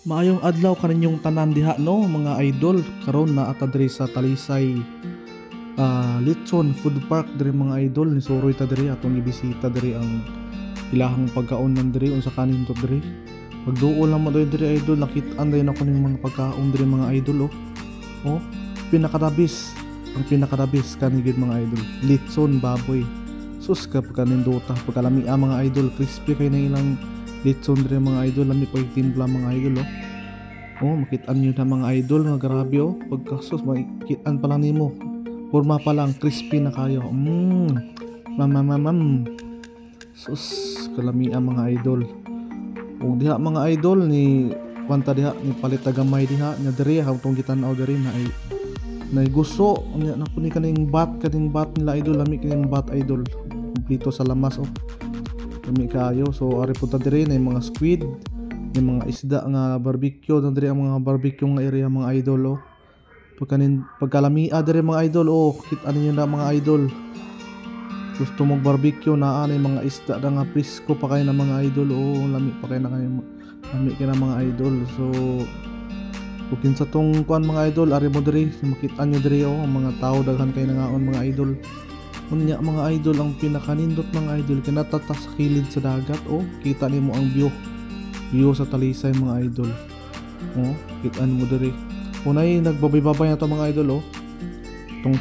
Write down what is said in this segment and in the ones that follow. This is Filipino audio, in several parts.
Maayong adlaw kaninyong tanan diha no mga idol. Karon na ata diri sa Talisay Litson Food Park diri mga idol. Ni suroy ta diri atong ibisita diri ang ilahang pagkaon nan diri unsa kanin to diri. Pagduol lang mo diri idol, nakit-an dayon ako ning mga pagkaon diri mga idol oh. Oh, pinakadabis. Ang pinakadabis kani gid mga idol. Litson baboy. Sus ka pagkanindota pagkalami mga idol, crispy kay na ilang litson diri mga idol, lami pagtimpla mga idol oh. Oh, makit-an niyo na mga idol nga grabe oh. Pagkasos makit-an pa lang nimo. Porma pa lang crispy na kayo. Sus kalami mga idol. O diha mga idol ni kwanta diha ni palit gamay diha nya diri hangtong gitan-aw diri na ay gusto nya na puni kaning bat nila idol, lami kaning bat idol. Kumpleto sa lamas oh. Lami kayo. So ari punta diri na mga squid, may mga isda nga barbecue na diri ang mga barbecue nga area mga idol oh. Pagkalamia diri mga idol oh, kita ninyo na mga idol. Gusto mong barbecue na anay mga isda na nga presko pa kayo na mga idol oh, lami pa kayo na kayo, lami kayo na mga idol. So kung sa tong kuan mga idol, ari mo diri makita nyo diri oh, ang mga tao daghan kayo nangaon mga idol. Unya mga idol, ang pinakanindot mga idol kinatata sa kilid sa dagat oh, kita nimo ang view sa Talisay mga idol oh, kita mo diri. Unay nagbabay-babay na to mga idol oh, atong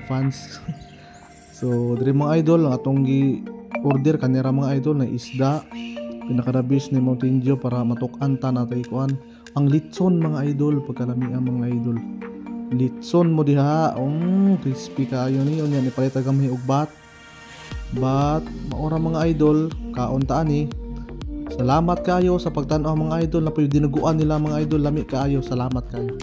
fans so diri mga idol ang atong gi-order kanira mga idol na isda pinakadabis ni Mountain Dew para matuk-an ta natay kuan ang litson mga idol. Pagkalami mga idol, litson mo diha crispy kayo ni unya ni palita gamay og bat maora mga idol kaon ta ani. Salamat kayo sa pagtan-aw mga idol, na pwede dinuguan nila mga idol, lami kayo, salamat kayo.